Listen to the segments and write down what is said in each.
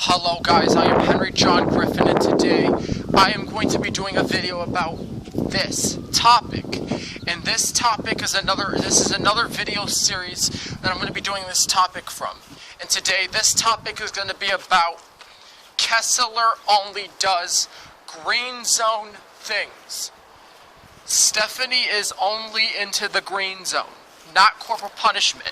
Hello guys, I am Henry John Griffin, and today I am going to be doing a video about this topic. And this topic is another video series that I'm going to be doing this topic from. And today this topic is going to be about Kessler only does green zone things. Stephanie is only into the green zone, not corporal punishment.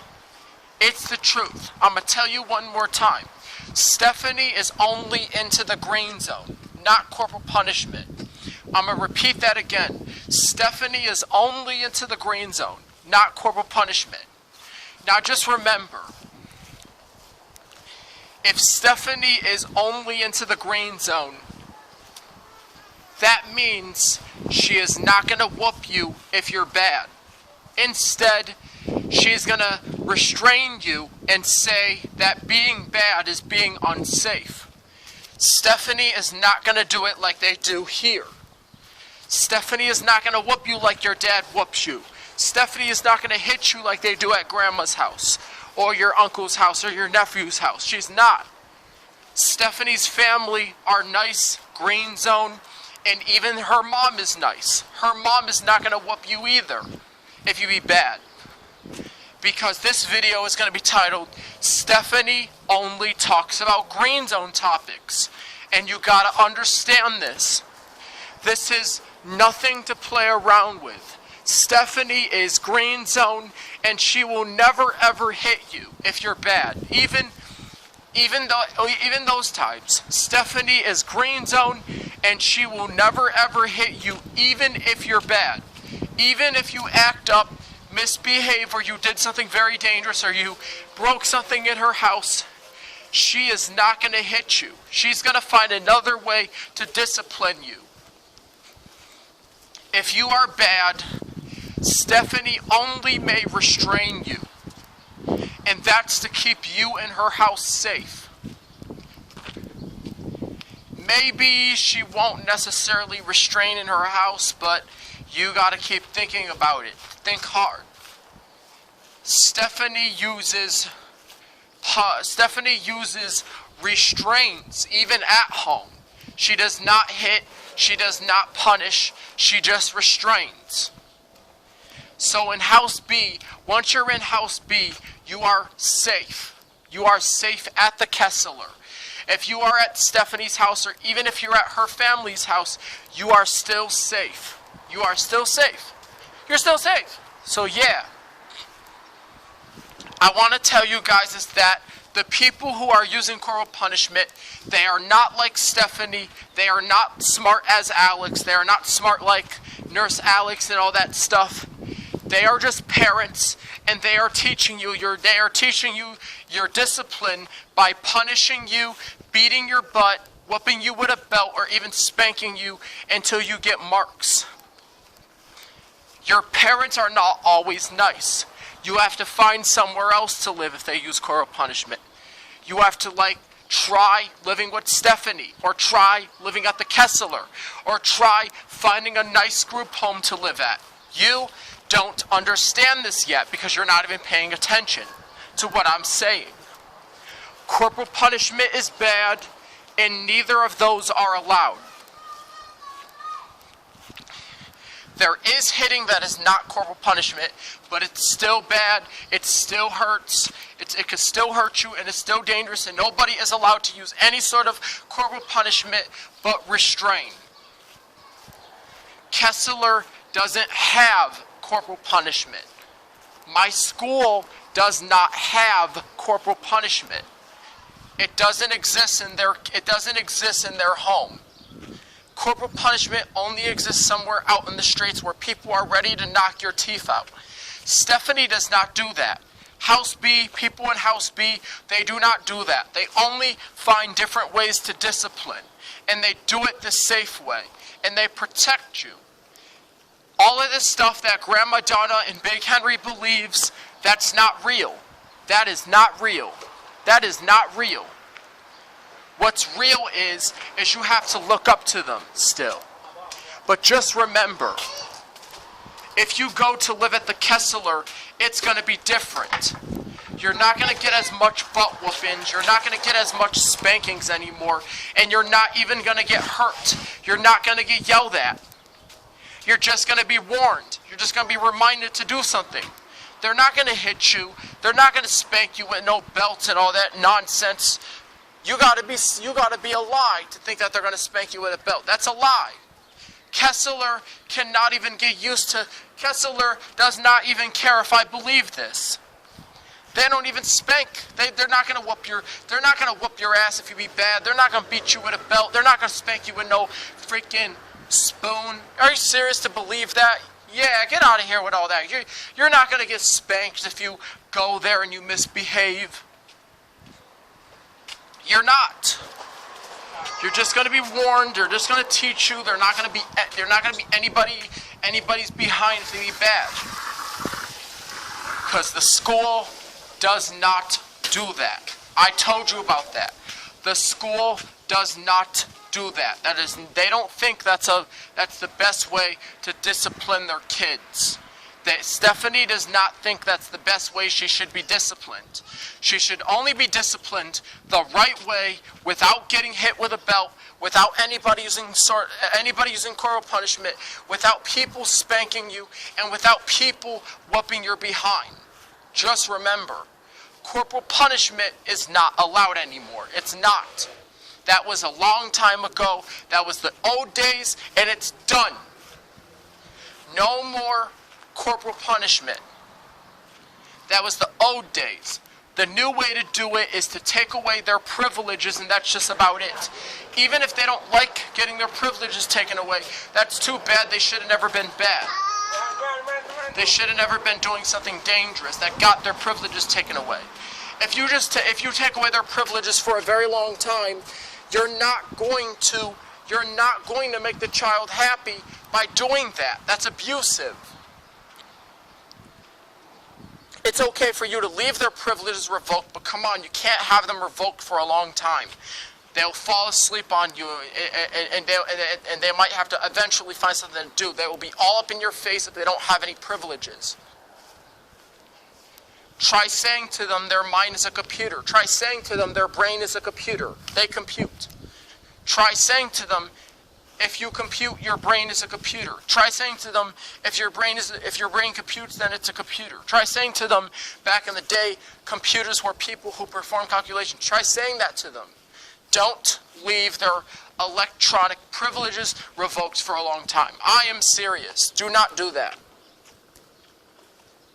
It's the truth. I'm going to tell you one more time. Stephanie is only into the green zone, not corporal punishment. I'm going to repeat that again. Stephanie is only into the green zone, not corporal punishment. Now just remember, if Stephanie is only into the green zone, that means she is not going to whoop you if you're bad. Instead, she's going to restrain you and say that being bad is being unsafe. Stephanie is not going to do it like they do here. Stephanie is not going to whoop you like your dad whoops you. Stephanie is not going to hit you like they do at grandma's house, or your uncle's house, or your nephew's house. She's not. Stephanie's family are nice, green zone, and even her mom is nice. Her mom is not going to whoop you either if you be bad. Because this video is going to be titled, Stephanie Only Talks About Green Zone Topics. And you got to understand this. This is nothing to play around with. Stephanie is green zone, and she will never ever hit you if you're bad. Even those times. Stephanie is green zone, and she will never ever hit you even if you're bad. Even if you act up, misbehave, or you did something very dangerous, or you broke something in her house, she is not going to hit you. She's going to find another way to discipline you. If you are bad, Stephanie only may restrain you, and that's to keep you and her house safe. Maybe she won't necessarily restrain in her house, but you got to keep thinking about it. Think hard. Stephanie uses restraints even at home. She does not hit, she does not punish, she just restrains. So in House B, once you're in House B, you are safe. You are safe at the Kessler. If you are at Stephanie's house, or even if you're at her family's house, you are still safe. You are still safe. You're still safe. So yeah, I want to tell you guys is that the people who are using corporal punishment, they are not like Stephanie. They are not smart as Alex. They are not smart like Nurse Alex and all that stuff. They are just parents, and they are teaching you your discipline by punishing you, beating your butt, whooping you with a belt, or even spanking you until you get marks. Your parents are not always nice. You have to find somewhere else to live if they use corporal punishment. You have to try living with Stephanie, or try living at the Kessler, or try finding a nice group home to live at. You don't understand this yet because you're not even paying attention to what I'm saying. Corporal punishment is bad, and neither of those are allowed. There is hitting that is not corporal punishment, but it's still bad, it still hurts, it can still hurt you, and it's still dangerous, and nobody is allowed to use any sort of corporal punishment but restrain. Kessler doesn't have corporal punishment. My school does not have corporal punishment. It doesn't exist in their home. Corporal punishment only exists somewhere out in the streets where people are ready to knock your teeth out. Stephanie does not do that. House B, people in House B, they do not do that. They only find different ways to discipline, and they do it the safe way, and they protect you. All of this stuff that Grandma Donna and Big Henry believes, that's not real. That is not real. That is not real. What's real is you have to look up to them still. But just remember, if you go to live at the Kessler, it's going to be different. You're not going to get as much butt whoopings. You're not going to get as much spankings anymore. And you're not even going to get hurt. You're not going to get yelled at. You're just going to be warned. You're just going to be reminded to do something. They're not going to hit you. They're not going to spank you with no belts and all that nonsense. You got to be a lie to think that they're going to spank you with a belt. That's a lie. Kessler cannot even get used to. Kessler does not even care if I believe this. They don't even spank. They're not going to whoop your. They're not going to whoop your ass if you be bad. They're not going to beat you with a belt. They're not going to spank you with no freaking spoon. Are you serious to believe that? Yeah, get out of here with all that. You're not going to get spanked if you go there and you misbehave. You're not. You're just going to be warned. They're just going to teach you. They're not going to be anybody's behind if they be bad. Because the school does not do that. I told you about that. The school does not do that. They don't think that's the best way to discipline their kids. Stephanie does not think that's the best way she should be disciplined. She should only be disciplined the right way, without getting hit with a belt, without anybody using corporal punishment, without people spanking you, and without people whooping your behind. Just remember, corporal punishment is not allowed anymore. It's not. That was a long time ago. That was the old days, and it's done. No more corporal punishment. That was the old days. The new way to do it is to take away their privileges, and that's just about it. Even if they don't like getting their privileges taken away, that's too bad. They should have never been bad. They should have never been doing something dangerous that got their privileges taken away. If you take away their privileges for a very long time, you're not going to make the child happy by doing that. That's abusive. It's okay for you to leave their privileges revoked, but come on, you can't have them revoked for a long time. They'll fall asleep on you, and they might have to eventually find something to do. They will be all up in your face if they don't have any privileges. Try saying to them their mind is a computer. Try saying to them their brain is a computer. They compute. Try saying to them, if you compute, your brain is a computer. Try saying to them, if your brain computes, then it's a computer. Try saying to them, back in the day, computers were people who perform calculations. Try saying that to them. Don't leave their electronic privileges revoked for a long time. I am serious. Do not do that.